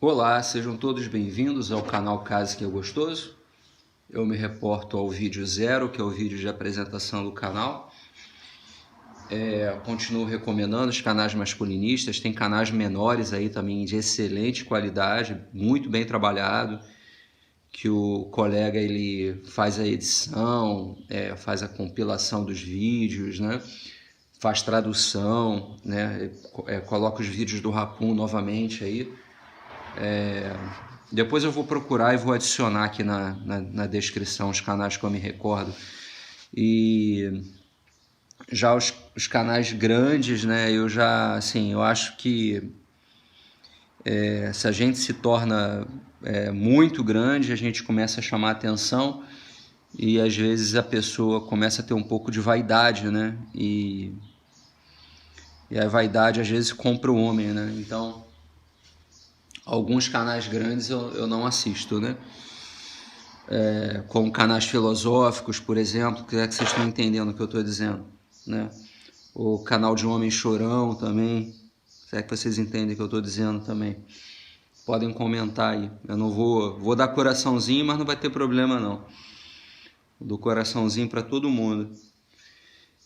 Olá, sejam todos bem-vindos ao canal Case que é Gostoso. Eu me reporto ao vídeo 0, que é o vídeo de apresentação do canal. Continuo recomendando os canais masculinistas, tem canais menores aí também de excelente qualidade, muito bem trabalhado, que o colega ele faz a edição, faz a compilação dos vídeos, né? Faz tradução, né? Coloca os vídeos do Rapum novamente aí. Depois eu vou procurar e vou adicionar aqui na descrição os canais que eu me recordo. E já os canais grandes, né? Eu acho que se a gente se torna muito grande, a gente começa a chamar atenção e às vezes a pessoa começa a ter um pouco de vaidade, né? E a vaidade às vezes compra o homem, né? Então alguns canais grandes eu não assisto, né? Como canais filosóficos, por exemplo, que vocês estão entendendo o que eu estou dizendo, né? O canal de Homem Chorão também, se é que vocês entendem o que eu estou dizendo também. Podem comentar aí. Eu não vou dar coraçãozinho, mas não vai ter problema não. Eu dou coraçãozinho para todo mundo.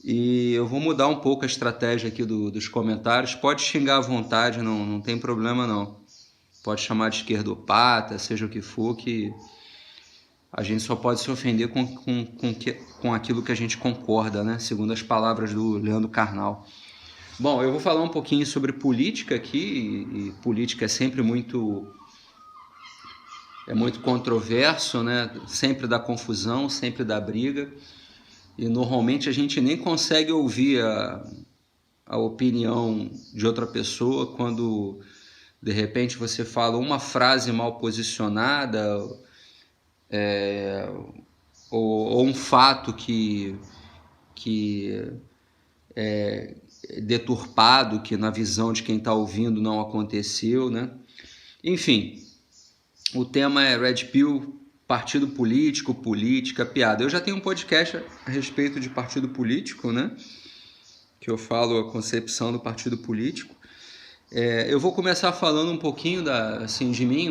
E eu vou mudar um pouco a estratégia aqui dos comentários. Pode xingar à vontade, não tem problema não. Pode chamar de esquerdopata, seja o que for, que a gente só pode se ofender com aquilo que a gente concorda, né? Segundo as palavras do Leandro Carnal. Bom, eu vou falar um pouquinho sobre política aqui, e política é sempre muito controverso, né? Sempre dá confusão, sempre dá briga, e normalmente a gente nem consegue ouvir a opinião de outra pessoa quando de repente você fala uma frase mal posicionada, ou um fato que é deturpado, que na visão de quem está ouvindo não aconteceu, né? Enfim, o tema é Red Pill, partido político, política, piada. Eu já tenho um podcast a respeito de partido político, né? Que eu falo a concepção do partido político. Eu vou começar falando um pouquinho de mim,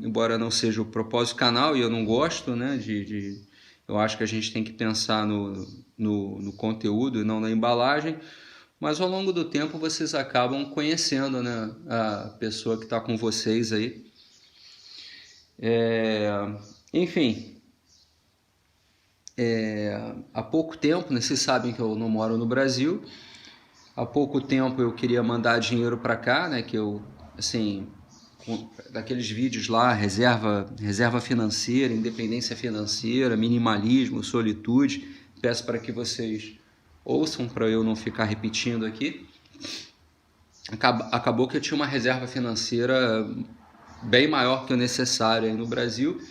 embora não seja o propósito do canal e eu não gosto, né? Eu acho que a gente tem que pensar no conteúdo e não na embalagem, mas ao longo do tempo vocês acabam conhecendo, né, a pessoa que está com vocês aí. Enfim, há pouco tempo, né, vocês sabem que eu não moro no Brasil. Há pouco tempo eu queria mandar dinheiro para cá, né, que eu, assim, daqueles vídeos lá, reserva financeira, independência financeira, minimalismo, solitude. Peço para que vocês ouçam para eu não ficar repetindo aqui. Acabou que eu tinha uma reserva financeira bem maior que o necessário aí no Brasil,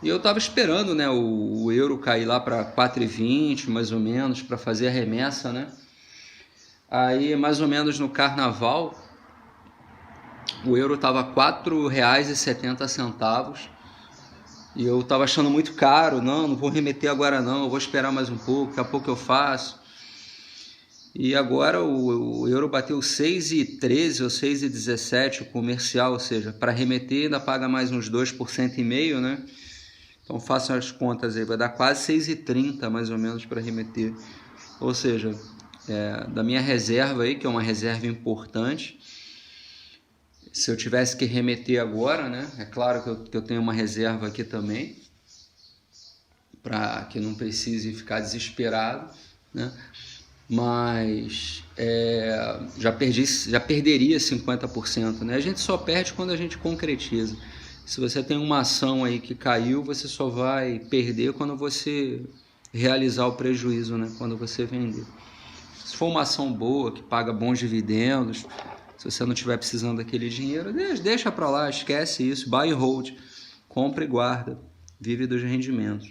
e eu estava esperando, né, o euro cair lá para 4,20 mais ou menos, para fazer a remessa, né? Aí mais ou menos no carnaval o euro estava R$ 4,70 e eu estava achando muito caro. Não vou remeter agora não, eu vou esperar mais um pouco, daqui a pouco eu faço. E agora o euro bateu 6,13 ou 6,17 o comercial, ou seja, para remeter ainda paga mais uns 2,5%, né? Então façam as contas aí, vai dar quase 6,30 mais ou menos para remeter. Ou seja, da minha reserva aí, que é uma reserva importante, se eu tivesse que remeter agora, né? É claro que eu tenho uma reserva aqui também, para que não precise ficar desesperado, né? Mas já perderia 50%, né? A gente só perde quando a gente concretiza. Se você tem uma ação aí que caiu, você só vai perder quando você realizar o prejuízo, né? Quando você vender. Se for uma ação boa, que paga bons dividendos, se você não estiver precisando daquele dinheiro, deixa para lá, esquece isso, buy and hold, compra e guarda, vive dos rendimentos.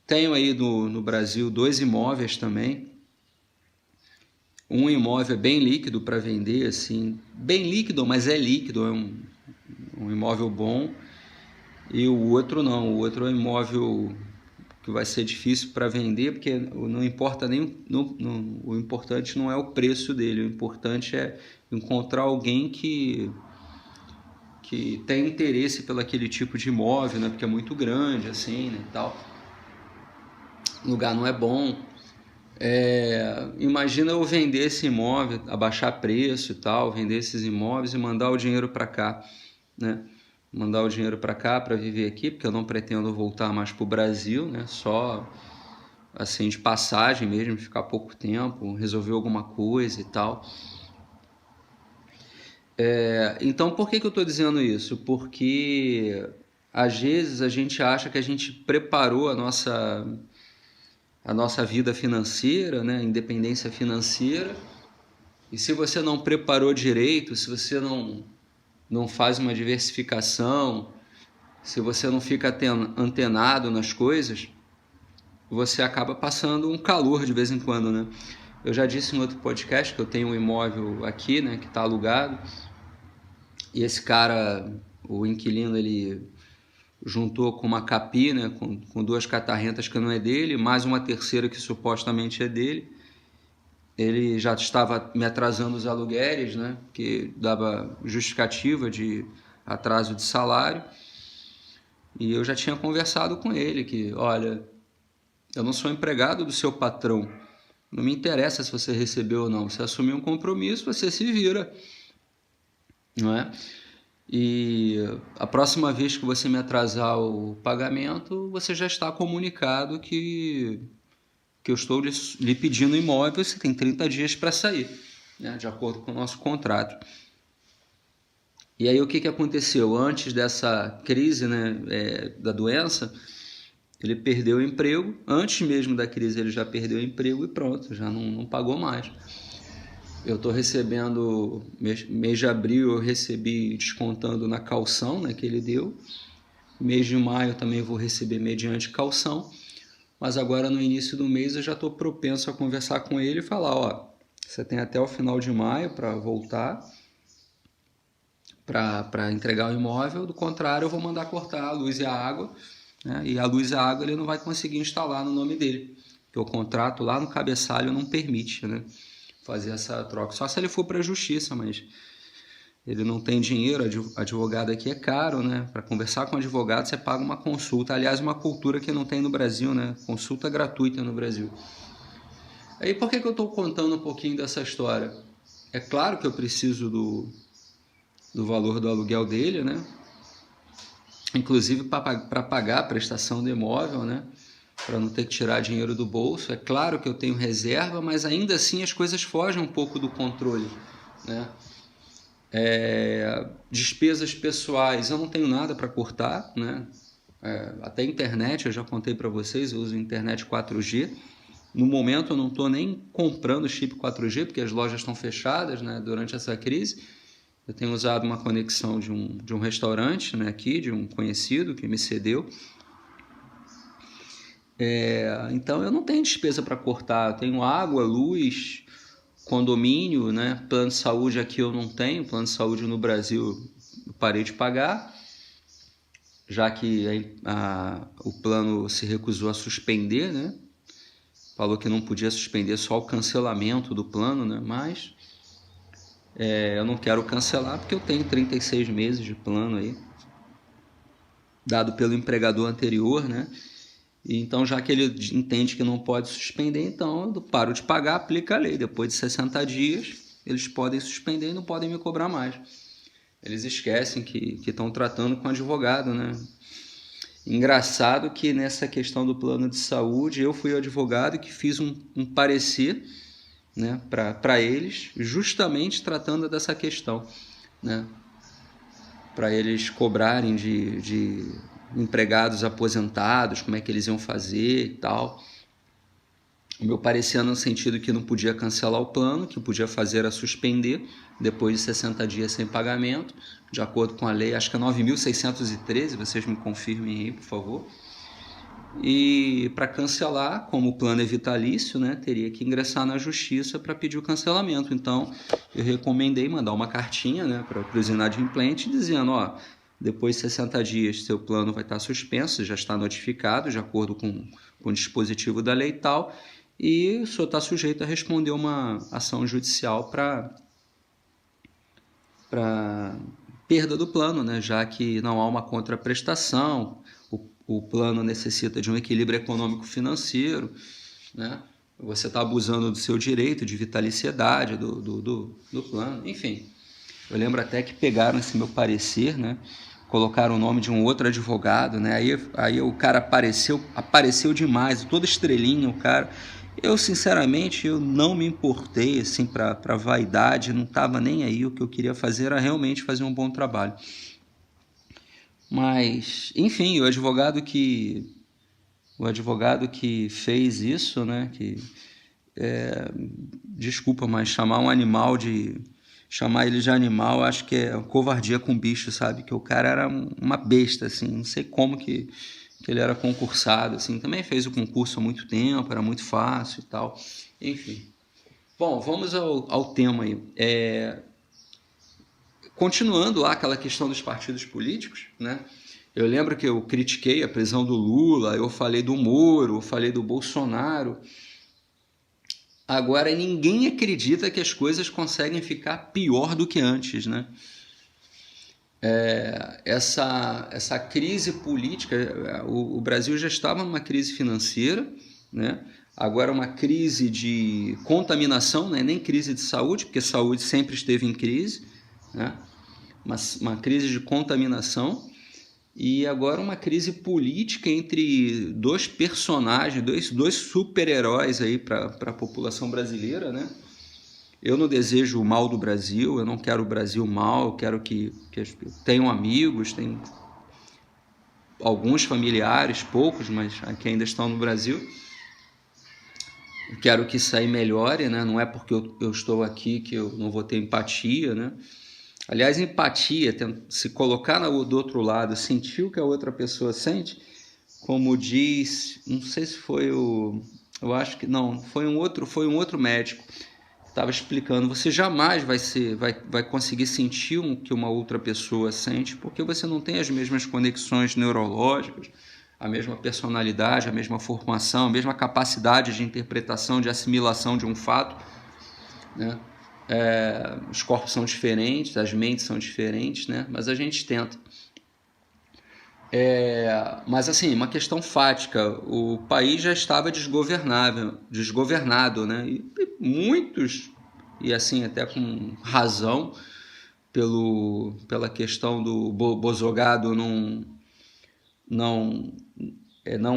Tenho aí no Brasil 2 imóveis também. Um imóvel é bem líquido para vender, assim, bem líquido, mas é líquido, é um imóvel bom. E o outro não, o outro é um imóvel que vai ser difícil para vender, porque não importa nem o importante não é o preço dele, o importante é encontrar alguém que tem interesse pelo aquele tipo de imóvel, né? Porque é muito grande assim, né, e tal. O lugar não é bom. Imagina eu vender esse imóvel, abaixar preço e tal, vender esses imóveis e mandar o dinheiro para cá, né? Mandar o dinheiro para cá para viver aqui, porque eu não pretendo voltar mais para o Brasil, né? Só assim de passagem mesmo, ficar pouco tempo, resolver alguma coisa e tal. Então, por que eu estou dizendo isso? Porque às vezes a gente acha que a gente preparou a nossa vida financeira, né? Independência financeira, e se você não preparou direito, se você não faz uma diversificação, se você não fica antenado nas coisas, você acaba passando um calor de vez em quando, né? Eu já disse em outro podcast que eu tenho um imóvel aqui, né, que está alugado, e esse cara, o inquilino, ele juntou com uma capi, né, com 2 catarrentas que não é dele, mais uma terceira que supostamente é dele. Ele já estava me atrasando os aluguéis, né, que dava justificativa de atraso de salário, e eu já tinha conversado com ele que, olha, eu não sou empregado do seu patrão, não me interessa se você recebeu ou não, você assumiu um compromisso, você se vira, não é? E a próxima vez que você me atrasar o pagamento, você já está comunicado que eu estou lhe pedindo imóvel, você tem 30 dias para sair, né, de acordo com o nosso contrato. E aí o que aconteceu? Antes dessa crise, né, da doença, ele perdeu o emprego. Antes mesmo da crise ele já perdeu o emprego e pronto, já não pagou mais. Eu estou recebendo, mês de abril eu recebi descontando na calção, né, que ele deu. Mês de maio eu também vou receber mediante calção. Mas agora no início do mês eu já estou propenso a conversar com ele e falar, ó, você tem até o final de maio para voltar, para entregar o imóvel, do contrário eu vou mandar cortar a luz e a água, né? E a luz e a água ele não vai conseguir instalar no nome dele, porque o contrato lá no cabeçalho não permite, né, fazer essa troca, só se ele for para a justiça, mas ele não tem dinheiro, advogado aqui é caro, né? Para conversar com advogado você paga uma consulta, aliás, uma cultura que não tem no Brasil, né? Consulta gratuita no Brasil. Aí por que eu estou contando um pouquinho dessa história? É claro que eu preciso do valor do aluguel dele, né? Inclusive para pagar a prestação do imóvel, né? Para não ter que tirar dinheiro do bolso. É claro que eu tenho reserva, mas ainda assim as coisas fogem um pouco do controle, né? Despesas pessoais, eu não tenho nada para cortar, né? Até internet, eu já contei para vocês, eu uso internet 4G. No momento eu não estou nem comprando chip 4G, porque as lojas estão fechadas, né, durante essa crise. Eu tenho usado uma conexão de um restaurante, né, aqui, de um conhecido que me cedeu. Então eu não tenho despesa para cortar, eu tenho água, luz, condomínio, né? Plano de saúde aqui eu não tenho, plano de saúde no Brasil eu parei de pagar, já que o plano se recusou a suspender, né? Falou que não podia suspender, só o cancelamento do plano, né? Mas eu não quero cancelar porque eu tenho 36 meses de plano aí, dado pelo empregador anterior, né? Então, já que ele entende que não pode suspender, então eu paro de pagar, aplica a lei. Depois de 60 dias, eles podem suspender e não podem me cobrar mais. Eles esquecem que estão tratando com advogado, né? Engraçado que nessa questão do plano de saúde, eu fui o advogado que fiz um parecer, né, para eles, justamente tratando dessa questão, né? Para eles cobrarem de empregados aposentados, como é que eles iam fazer e tal. O meu parecer no sentido que não podia cancelar o plano, que podia fazer a suspender depois de 60 dias sem pagamento, de acordo com a lei, acho que é 9.613, vocês me confirmem aí, por favor. E para cancelar, como o plano é vitalício, né, teria que ingressar na justiça para pedir o cancelamento. Então, eu recomendei mandar uma cartinha, né, para os inadimplentes dizendo, depois de 60 dias seu plano vai estar suspenso, já está notificado, de acordo com com o dispositivo da lei e tal, e o senhor está sujeito a responder uma ação judicial para perda do plano, né? Já que não há uma contraprestação, o plano necessita de um equilíbrio econômico-financeiro, né? Você está abusando do seu direito de vitaliciedade do plano, enfim. Eu lembro até que pegaram esse meu parecer, né? Colocaram o nome de um outro advogado, né? Aí o cara apareceu demais, todo estrelinho, o cara. Eu, sinceramente, eu não me importei, assim, para vaidade, não estava nem aí. O que eu queria fazer era realmente fazer um bom trabalho. Mas, enfim, o advogado que fez isso, né? Desculpa, mas chamar ele de animal, acho que é covardia com bicho, sabe? Que o cara era uma besta, assim, não sei como que ele era concursado, assim, também fez o concurso há muito tempo, era muito fácil e tal, enfim. Bom, vamos ao tema aí. Continuando lá aquela questão dos partidos políticos, né? Eu lembro que eu critiquei a prisão do Lula, eu falei do Moro, eu falei do Bolsonaro. Agora ninguém acredita que as coisas conseguem ficar pior do que antes, né? Essa crise política, o Brasil já estava numa crise financeira, né? Agora uma crise de contaminação, né? Nem crise de saúde, porque saúde sempre esteve em crise, né? Uma crise de contaminação e agora uma crise política entre dois personagens, dois super-heróis aí para a população brasileira, né? Eu não desejo o mal do Brasil, eu não quero o Brasil mal, eu quero que tenham amigos, tenho alguns familiares, poucos, mas que ainda estão no Brasil. Eu quero que isso aí melhore, né? Não é porque eu estou aqui que eu não vou ter empatia, né? Aliás, empatia, se colocar do outro lado, sentir o que a outra pessoa sente, como diz, não sei se foi eu acho que não, foi um outro médico estava explicando, você jamais vai conseguir sentir o que uma outra pessoa sente, porque você não tem as mesmas conexões neurológicas, a mesma personalidade, a mesma formação, a mesma capacidade de interpretação, de assimilação de um fato, né? Os corpos são diferentes, as mentes são diferentes, né? Mas a gente tenta. Mas assim, uma questão fática, o país já estava desgovernado, né? E muitos, e assim até com razão, pela questão do Bozogado não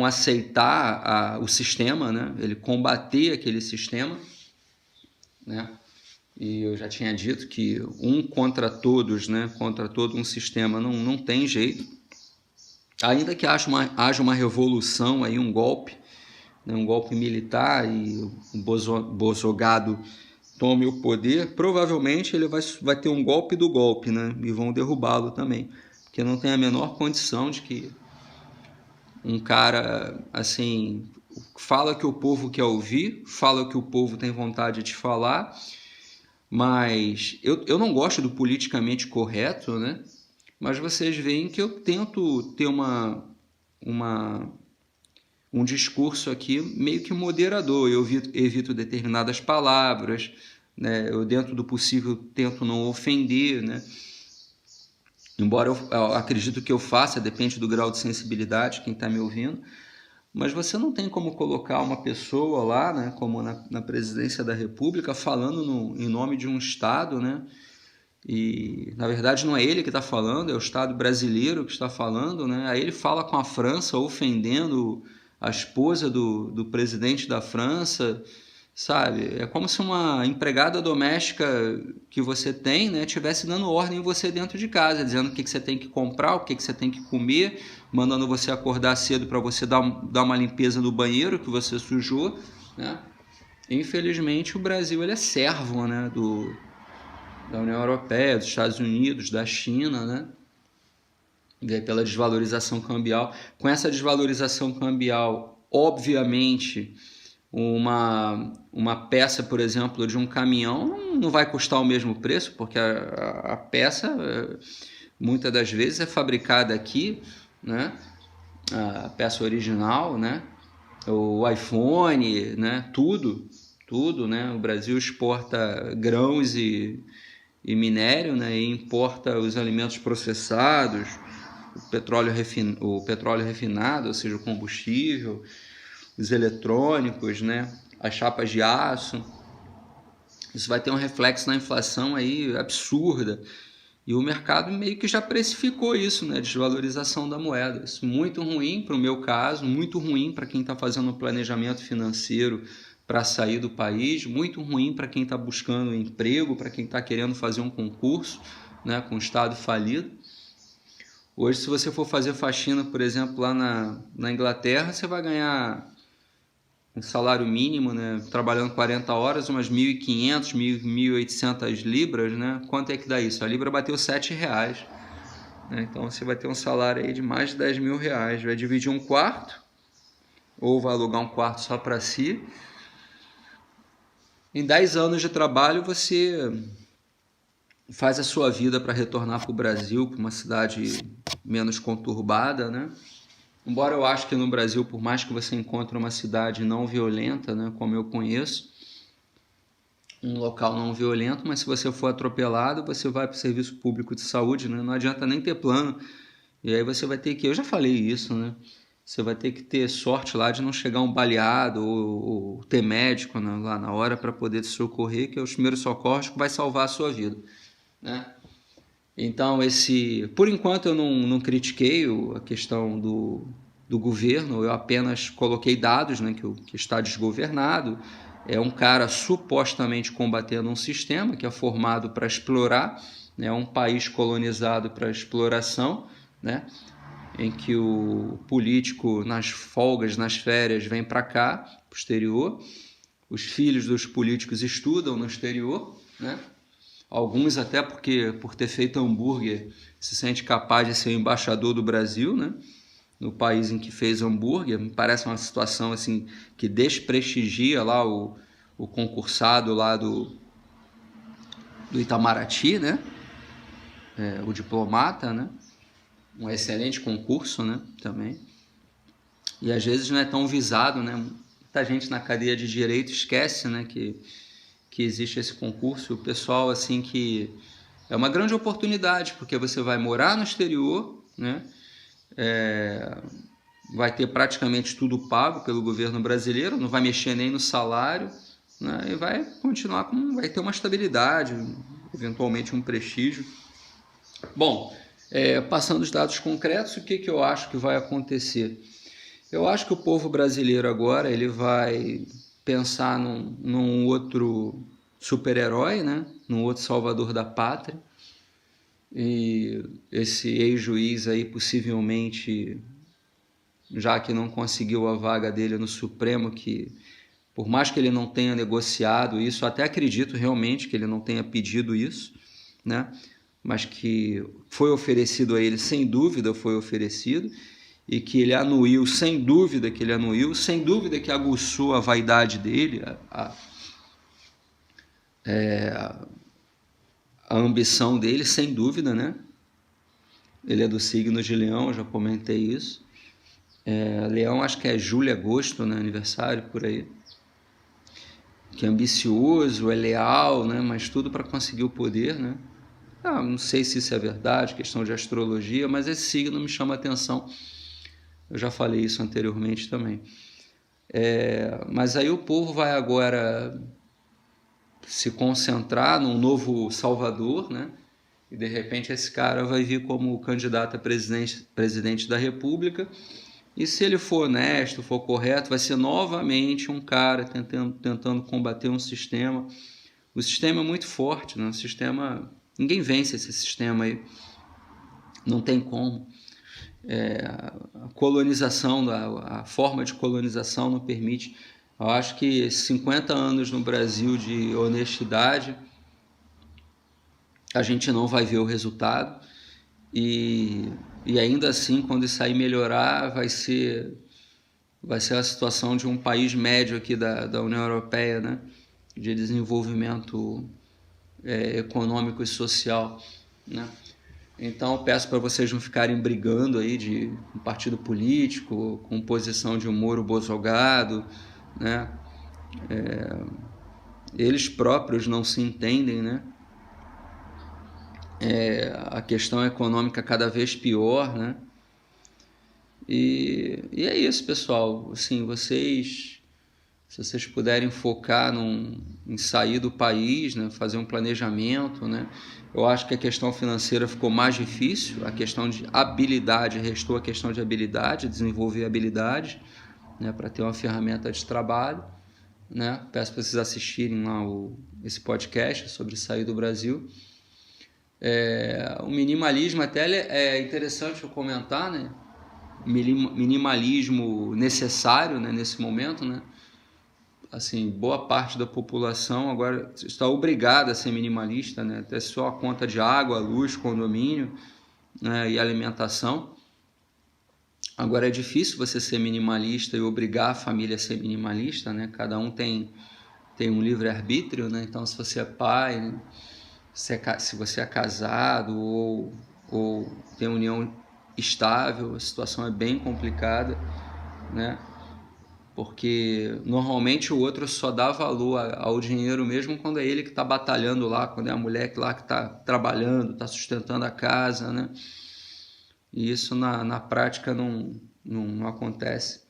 aceitar o sistema, né? Ele combater aquele sistema, né? E eu já tinha dito que um contra todos, né? Contra todo um sistema não tem jeito. Ainda que haja uma revolução, aí, um golpe, né, um golpe militar e o Bozogado tome o poder, provavelmente ele vai ter um golpe do golpe, né, e vão derrubá-lo também, porque não tem a menor condição de que um cara assim fala que o povo quer ouvir, fala que o povo tem vontade de falar, mas eu não gosto do politicamente correto, né? Mas vocês veem que eu tento ter um discurso aqui meio que moderador. Eu evito determinadas palavras, né? Eu, dentro do possível, tento não ofender, né? Embora eu acredito que eu faça, depende do grau de sensibilidade de quem está me ouvindo, mas você não tem como colocar uma pessoa lá, né, como na presidência da República, falando em nome de um Estado, né? E na verdade não é ele que está falando, é o Estado brasileiro que está falando, né? Aí ele fala com a França, ofendendo a esposa do presidente da França, sabe? É como se uma empregada doméstica que você tem, né, estivesse dando ordem em você dentro de casa, dizendo o que você tem que comprar, o que você tem que comer, mandando você acordar cedo para você dar uma limpeza no banheiro que você sujou, né? Infelizmente o Brasil ele é servo, né, da União Europeia, dos Estados Unidos, da China, né? Pela desvalorização cambial. Com essa desvalorização cambial, obviamente, uma peça, por exemplo, de um caminhão não vai custar o mesmo preço, porque a peça, muitas das vezes, é fabricada aqui, né? A peça original, né? o iPhone, né? Tudo, né? O Brasil exporta grãos e minério, né? E importa os alimentos processados, o petróleo refinado, ou seja, o combustível, os eletrônicos, né? As chapas de aço. Isso vai ter um reflexo na inflação aí absurda. E o mercado meio que já precificou isso, né? Desvalorização da moeda. Isso muito ruim para o meu caso, muito ruim para quem está fazendo um planejamento financeiro para sair do país, muito ruim para quem está buscando emprego, para quem está querendo fazer um concurso, né? Com o Estado falido. Hoje, se você for fazer faxina, por exemplo, lá na Inglaterra, você vai ganhar um salário mínimo, né? Trabalhando 40 horas, umas 1.500, 1.800 libras, né? Quanto é que dá isso? A libra bateu R$7, né? Então você vai ter um salário aí de mais de 10 mil reais. Vai dividir um quarto, ou vai alugar um quarto só para si. Em 10 anos de trabalho, você faz a sua vida para retornar para o Brasil, para uma cidade menos conturbada, né? Embora eu acho que no Brasil, por mais que você encontre uma cidade não violenta, né, como eu conheço, um local não violento, mas se você for atropelado, você vai para o serviço público de saúde, né? Não adianta nem ter plano. E aí você vai ter que, eu já falei isso, né? Você vai ter que ter sorte lá de não chegar um baleado ou ter médico, né, lá na hora para poder te socorrer, que é os primeiros socorros que vai salvar a sua vida, né? Então, por enquanto eu não critiquei a questão do governo, eu apenas coloquei dados, né, que está desgovernado. É um cara supostamente combatendo um sistema que é formado para explorar, né, um país colonizado para exploração, né, em que o político nas folgas, nas férias, vem para cá, para o exterior. Os filhos dos políticos estudam no exterior, né? Alguns até porque por ter feito hambúrguer se sente capaz de ser o embaixador do Brasil, né? No país em que fez hambúrguer. Me parece uma situação assim que desprestigia lá o concursado lá do Itamaraty, né? O diplomata, né? Um excelente concurso, né? Também. E às vezes não é tão visado, né? Muita gente na cadeia de direito esquece, né? Que existe esse concurso. O pessoal assim que é uma grande oportunidade, porque você vai morar no exterior, né? Vai ter praticamente tudo pago pelo governo brasileiro, não vai mexer nem no salário, né? E vai continuar vai ter uma estabilidade, eventualmente um prestígio. Bom, passando os dados concretos, o que eu acho que vai acontecer? Eu acho que o povo brasileiro agora ele vai pensar num outro super-herói, né? Num outro salvador da pátria. E esse ex-juiz aí possivelmente, já que não conseguiu a vaga dele no Supremo, que por mais que ele não tenha negociado isso, até acredito realmente que ele não tenha pedido isso, né? Mas que foi oferecido a ele, sem dúvida foi oferecido, e que ele anuiu, sem dúvida que ele anuiu, sem dúvida que aguçou a vaidade dele, a ambição dele, sem dúvida, né? Ele é do signo de Leão, eu já comentei isso. Leão, acho que é julho, agosto, né? Aniversário, por aí. Que é ambicioso, é leal, né? Mas tudo para conseguir o poder, né? Não sei se isso é verdade, questão de astrologia, mas esse signo me chama a atenção. Eu já falei isso anteriormente também. Mas aí o povo vai agora se concentrar num novo Salvador, né? E de repente esse cara vai vir como candidato a presidente da República. E se ele for honesto, for correto, vai ser novamente um cara tentando combater um sistema. O sistema é muito forte, né? O sistema, ninguém vence esse sistema aí. Não tem como. A colonização, a forma de colonização não permite. Eu acho que 50 anos no Brasil de honestidade, a gente não vai ver o resultado. E ainda assim, quando isso aí melhorar, vai ser a situação de um país médio aqui da União Europeia, né? De desenvolvimento econômico e social, né? Então eu peço para vocês não ficarem brigando aí de um partido político, com posição de um Moro Bolsonaro, né? Eles próprios não se entendem, né? A questão econômica cada vez pior, né? E é isso, pessoal. Assim, se vocês puderem focar em sair do país, né, fazer um planejamento, né, eu acho que a questão financeira ficou mais difícil, a questão de habilidade, restou a questão de habilidade, desenvolver habilidade, né, para ter uma ferramenta de trabalho, né. Peço para vocês assistirem lá esse podcast sobre sair do Brasil. O minimalismo até é interessante eu comentar, né, minimalismo necessário, né, nesse momento, né. Assim, boa parte da população agora está obrigada a ser minimalista, né? Até só a conta de água, luz, condomínio, né? E alimentação. Agora é difícil você ser minimalista e obrigar a família a ser minimalista, né? Cada um tem um livre-arbítrio, né? Então, se você é pai, né? Se você é casado ou tem união estável, a situação é bem complicada, né? Porque normalmente o outro só dá valor ao dinheiro mesmo quando é ele que está batalhando lá, quando é a mulher lá que está trabalhando, está sustentando a casa, né? E isso na prática não acontece.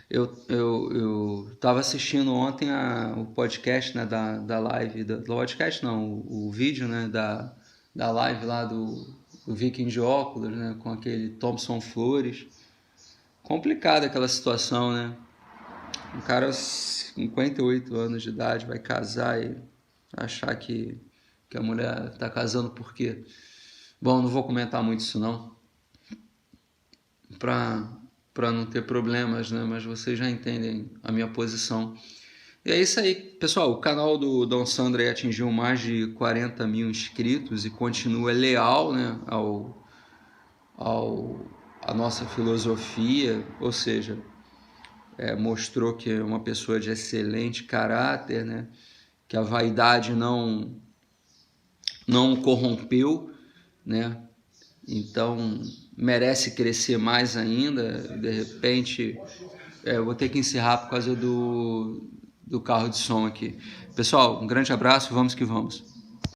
Eu estava assistindo ontem o podcast, né, da live, do podcast não, o vídeo, né, da live lá do Viking de óculos, né, com aquele Thompson Flores. Complicada aquela situação, né? Um cara aos 58 anos de idade vai casar e achar que a mulher tá casando por quê? Bom, não vou comentar muito isso não, para não ter problemas, né? Mas vocês já entendem a minha posição. E é isso aí, pessoal. O canal do Dom Sandro atingiu mais de 40 mil inscritos e continua leal, né, a nossa filosofia, ou seja, mostrou que é uma pessoa de excelente caráter, né? Que a vaidade não corrompeu, né? Então merece crescer mais ainda. De repente, eu vou ter que encerrar por causa do carro de som aqui. Pessoal, um grande abraço, vamos que vamos.